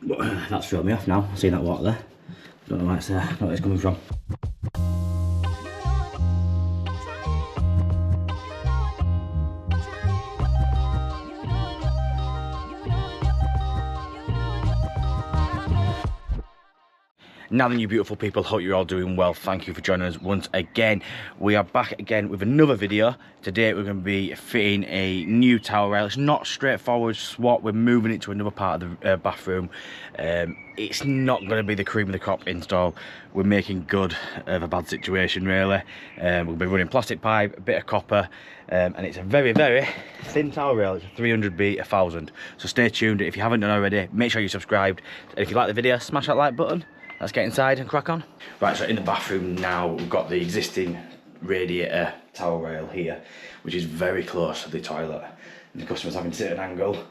But that's thrown me off now. I see that water there. Don't know why it's there, don't know where it's coming from. Now then, you beautiful people, hope you're all doing well. Thank you for joining us once again. We are back again with another video. Today we're going to be fitting a new towel rail. It's not straightforward swap. We're moving it to another part of the bathroom. It's not going to be the cream of the crop install. We're making good of a bad situation, really. We'll be running plastic pipe, a bit of copper, and it's a very, very thin towel rail. It's a 300B 1000. So stay tuned. If you haven't done already, make sure you're subscribed. And if you like the video, smash that like button. Let's get inside and crack on. Right, so in the bathroom now, we've got the existing Radiator towel rail here, which is very close to the toilet. And the customer's having to sit at an angle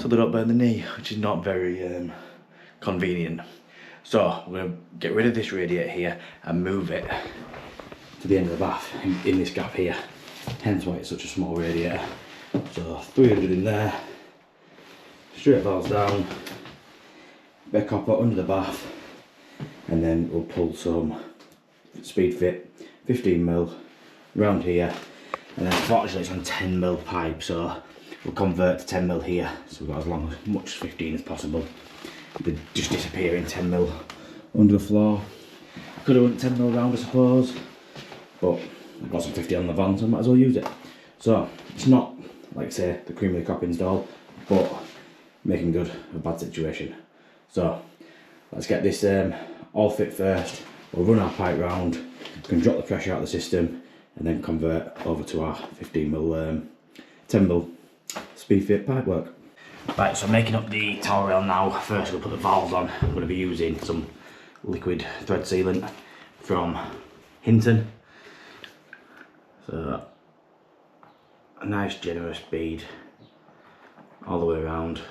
so they don't burn the knee, which is not very convenient. So we're going to get rid of this radiator here and move it to the end of the bath in this gap here. Hence why it's such a small radiator. So 300 in there, straight valves down, bit of copper under the bath, and then we'll pull some speed fit 15mm around here, and then unfortunately it's on 10mm pipe, so we'll convert to 10mm here, so we've got as much 15 as possible. They just disappear in 10mm under the floor. I could have went 10mm round, I suppose, but I've got some 50 on the van, so I might as well use it. So it's not, like say, the cream of the crop install, but making good of a bad situation. So let's get this all fit first. We'll run our pipe round, we can drop the pressure out of the system, and then convert over to our 15mm, 10mm speed fit pipe work. Right, so I'm making up the towel rail now. First we'll put the valves on. I'm going to be using some liquid thread sealant from Hinton. So a nice generous bead all the way around.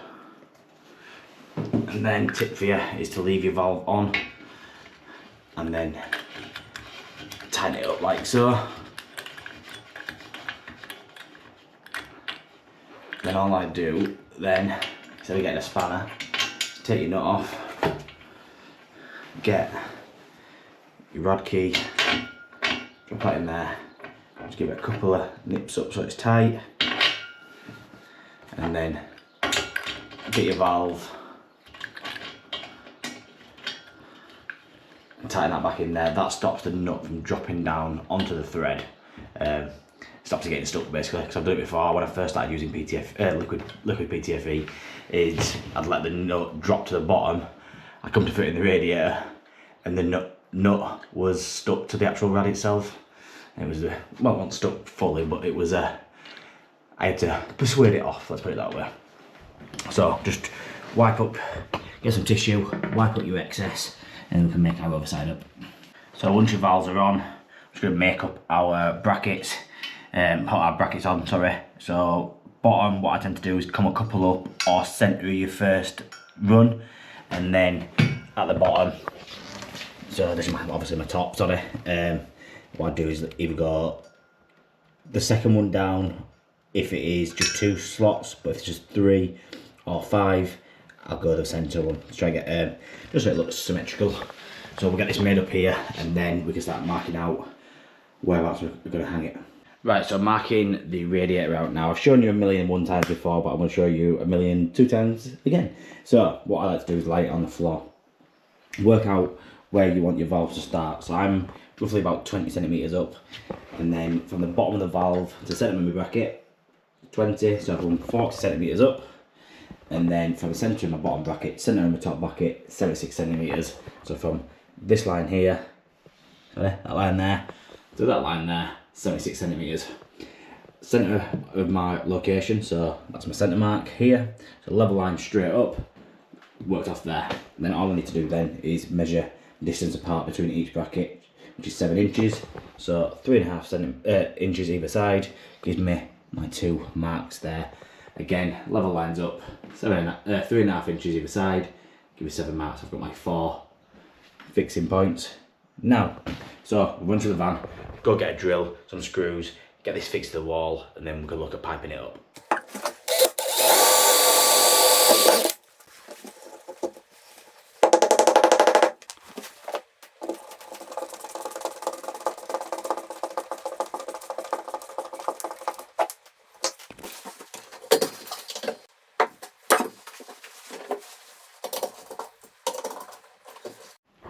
And then tip for you is to leave your valve on and then tighten it up like so. Then all I do then, instead of getting a spanner, take your nut off, get your rod key, drop that in there, just give it a couple of nips up so it's tight, and then get your valve and tighten that back in there. That stops the nut from dropping down onto the thread. Stops it getting stuck basically, because I've done it before when I first started using liquid PTFE. Is I'd let the nut drop to the bottom, I come to fit in the radiator, and the nut was stuck to the actual rad itself. It was well, not stuck fully, but it was I had to persuade it off, let's put it that way. So just wipe up, get some tissue, wipe up your excess, and we can make our other side up. So once your valves are on, I'm just going to make up our brackets, put our brackets on, sorry. So bottom, what I tend to do is come a couple up or centre your first run, and then at the bottom, so this is obviously my top, sorry. What I do is either go the second one down if it is just 2 slots, but if it's just 3 or 5, I'll go to the centre one to try and get just so it looks symmetrical. So we'll get this made up here, and then we can start marking out whereabouts we're going to hang it. Right, so marking the radiator out now. I've shown you 1,000,001 times before, but I'm going to show you 1,000,002 times again. So what I like to do is lay it on the floor. Work out where you want your valves to start. So I'm roughly about 20 centimetres up, and then from the bottom of the valve to the centre of my bracket, 20, so I've gone 40 centimetres up, and then from the centre of my bottom bracket, centre of my top bracket, 76 centimetres. So from this line here, sorry, that line there, to that line there, 76 centimetres. Centre of my location, so that's my centre mark here. So level line straight up, worked off there. And then all I need to do then is measure distance apart between each bracket, which is 7 inches. So 3.5 inches either side gives me my 2 marks there. Again, level lines up, 3.5 inches either side, give me 7 marks. I've got my 4 fixing points. Now, so we'll run to the van, go get a drill, some screws, get this fixed to the wall, and then we can look at piping it up.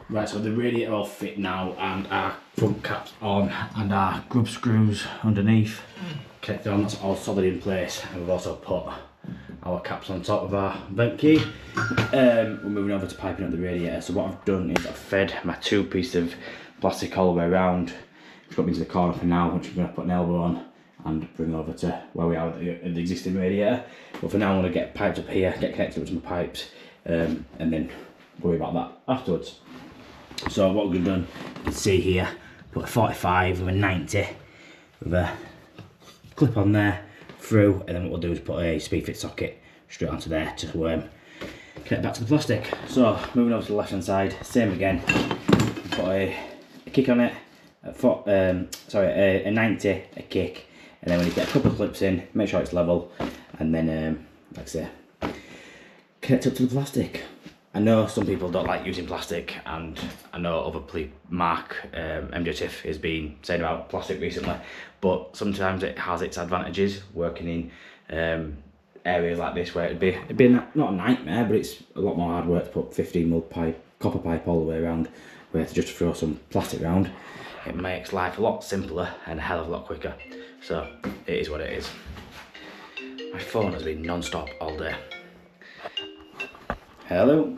Right, so the radiator all fit now, and our front cap's on, and our grub screws underneath connected on. That's all solid in place, and we've also put our caps on top of our vent key. We're moving over to piping up the radiator. So what I've done is I've fed my 2 pieces of plastic all the way around. Just got me to the corner for now, which I'm going to put an elbow on and bring over to where we are at the existing radiator. But for now I'm going to get piped up here, get connected up to my pipes, and then worry about that afterwards. So what we've done, you can see here, put a 45 with a 90 with a clip on there through, and then what we'll do is put a speed fit socket straight onto there to connect back to the plastic. So moving over to the left hand side, same again, put a kick on it, a 90, a kick, and then when you get a couple of clips in, make sure it's level, and then like I say, connect up to the plastic. I know some people don't like using plastic, and I know other Mark MJTIF has been saying about plastic recently, but sometimes it has its advantages working in areas like this where it'd be not a nightmare, but it's a lot more hard work to put 15mm pipe, copper pipe all the way around, where to just throw some plastic around. It makes life a lot simpler and a hell of a lot quicker. So it is what it is. My phone has been non-stop all day. Hello.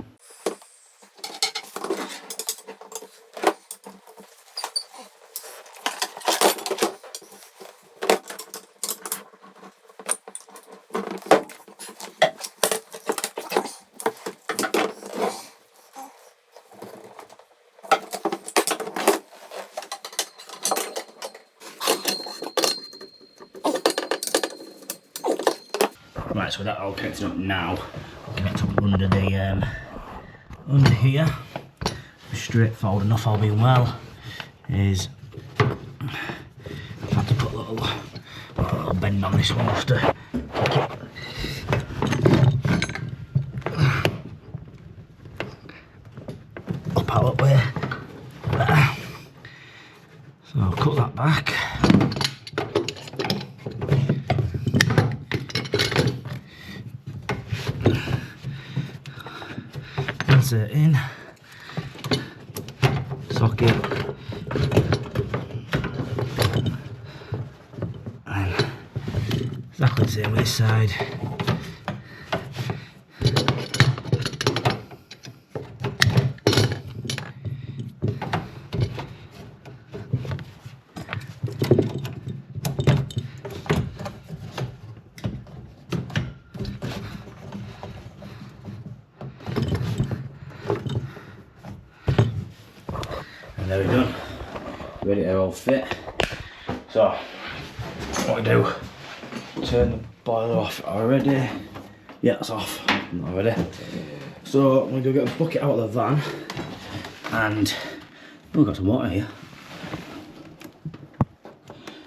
Right, so with that all connected up now, I'll connect up under here. Straightforward enough, all being well. Is I've had to put a little bend on this one just to up out of the way. There. So I'll cut that back. Insert in, socket, and exactly the same with this side. And there we're done, ready to all fit. So what we do, turn the boiler off already. Yeah, it's off already. So I'm going to go get a bucket out of the van, and we've got some water here.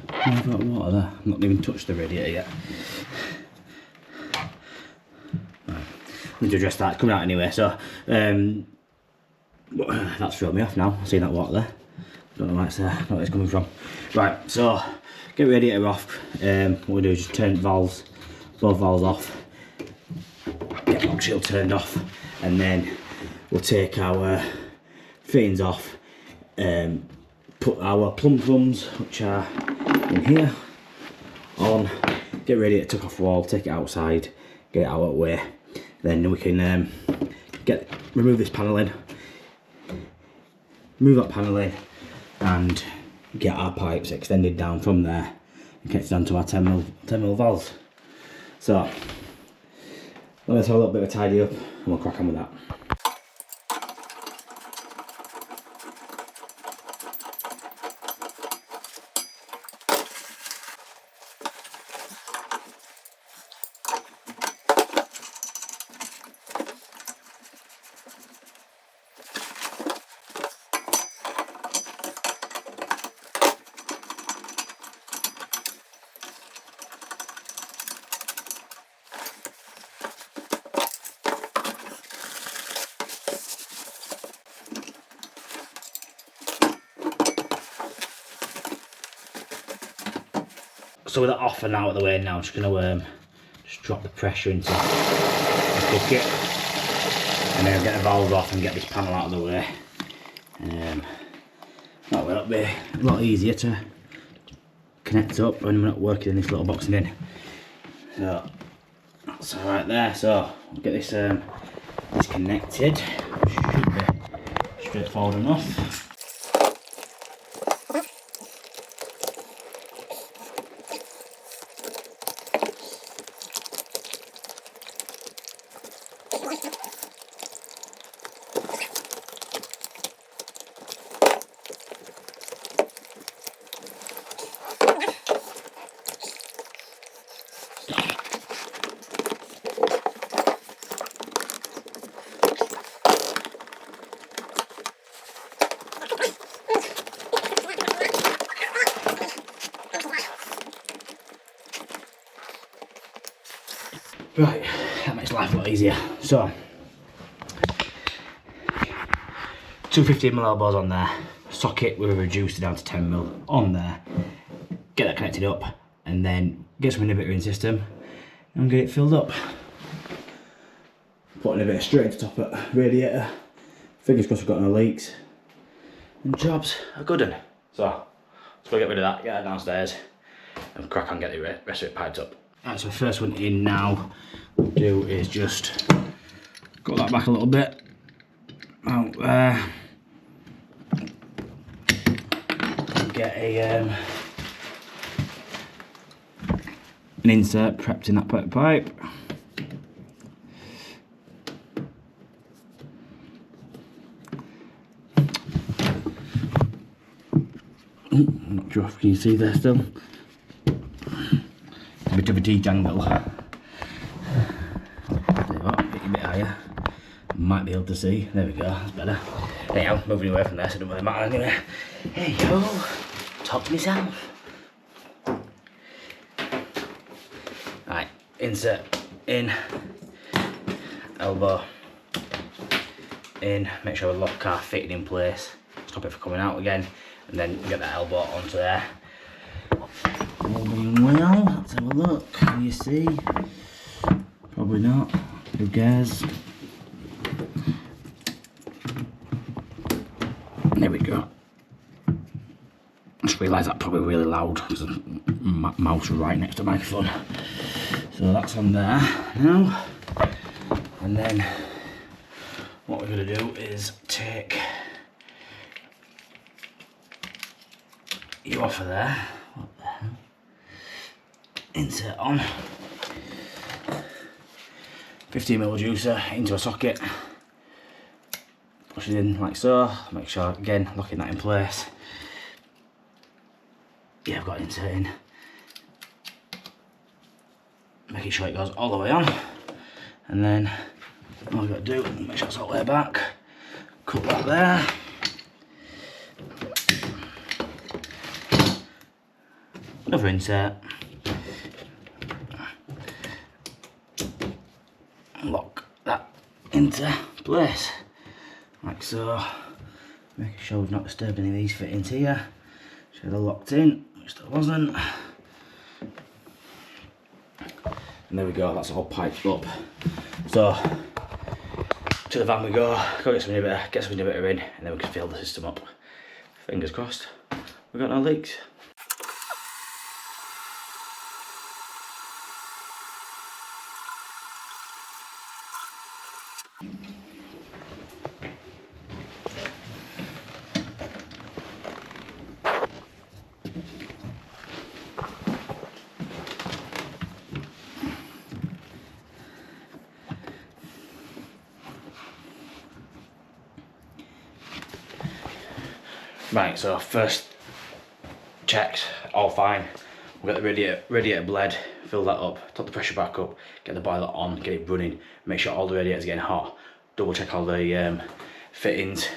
I've got water there. I've not even touched the radiator yet. Right. I need to address that, it's coming out anyway, so that's thrown me off now. I see that water there. Don't know why it's there, don't know where it's coming from. Right, so get the radiator off. What we do is just turn both valves off, get the lock shield turned off, and then we'll take our fittings off, put our plumb thumbs, which are in here, on, get radiator took off the wall, take it outside, get it out of the way. Then we can remove this panelling, move that panel in, and get our pipes extended down from there and connected onto our 10mm valves. So let's have a little bit of a tidy up and we'll crack on with that. So with that off and out of the way now, I'm just going to just drop the pressure into the bucket, and then get the valve off and get this panel out of the way, That way it'll be a lot easier to connect up when we're not working in this little boxing in. So that's alright there. So we'll get this disconnected. Should be straightforward enough. Right, that makes life a lot easier. So, 215mm elbows on there, socket with a reducer down to 10mm on there, get that connected up, and then get some inhibitor system and get it filled up. Put an inhibitor straight into top of radiator, fingers crossed we've got no leaks, and jobs are good one. So, let's go get rid of that, get that downstairs, and crack on, get the rest of it piped up. Right, so the first one in now, what we'll do is just cut that back a little bit, out there, and get an insert prepped in that pipe. I'm not sure if you can see there still. A bit of a dejangle. Tell you what, get you a bit higher. Might be able to see. There we go, that's better. Anyhow, moving away from there, so it doesn't really matter anyway. There you go. Talk to myself. Right, insert in, elbow in, make sure the lock car fitted in place, stop it from coming out again, and then get that elbow onto there. All being well, let's have a look. Can you see? Probably not. Who cares? There we go. I just realised that's probably really loud because the mouse was right next to the microphone. So that's on there now. And then what we're going to do is take you off of there. What the hell? Insert on. 15mm juicer into a socket. Push it in like so. Make sure, again, locking that in place. Yeah, I've got insert in. Making sure it goes all the way on. And then all we've got to do, make sure it's all the way back. Cut that there. Another insert. Lock that into place, like so. Making sure we've not disturbed any of these fittings here. So they're locked in, which there wasn't. And there we go, that's all piped up. So, to the van we go get some inhibitor in, and then we can fill the system up. Fingers crossed, we've got no leaks. Right, so first checked, all fine. We've got the radiator bled, fill that up, top the pressure back up, get the boiler on, get it running, make sure all the radiators are getting hot, double check all the fittings.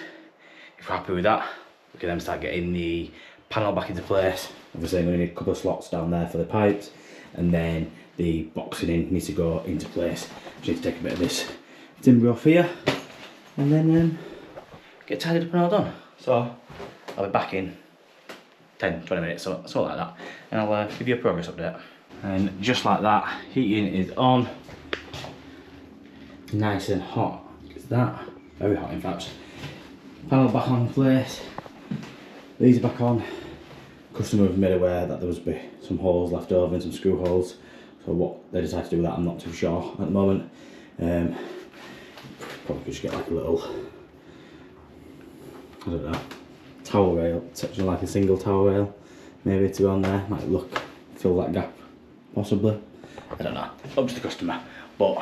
If we're happy with that, we can then start getting the panel back into place. Obviously I'm going to need a couple of slots down there for the pipes, and then the boxing in needs to go into place. Just need to take a bit of this timber off here, and then get tidied up and all done. So I'll be back in 10-20 minutes, so something like that, and I'll give you a progress update. And just like that, heating is on, nice and hot. It's that, very hot in fact. Panel back on place. These are back on. Customer was made aware that there was be some holes left over and some screw holes. So what they decided to do with that, I'm not too sure at the moment. Probably just get like a little, I don't know, towel rail, touching like a single towel rail, maybe to go on there. Might look, fill that gap, possibly. I don't know, up to the customer. But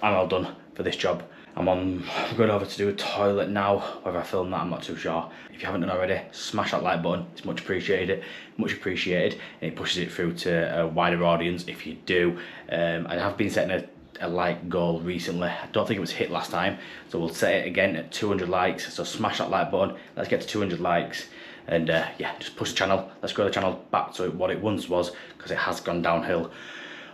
I'm all done for this job. I'm going over to do a toilet now. Whether I film that, I'm not too sure. If you haven't done already, smash that like button. It's much appreciated, and it pushes it through to a wider audience if you do. I have been setting a like goal recently. I don't think it was hit last time, so we'll set it again at 200 likes. So smash that like button. Let's get to 200 likes, and yeah, just push the channel. Let's grow the channel back to what it once was, because it has gone downhill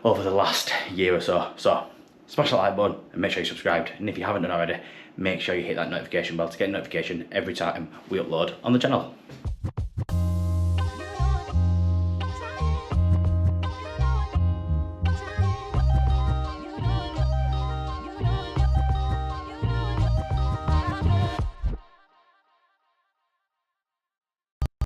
over the last year or so. So smash that like button and make sure you're subscribed. And if you haven't done already, make sure you hit that notification bell to get a notification every time we upload on the channel.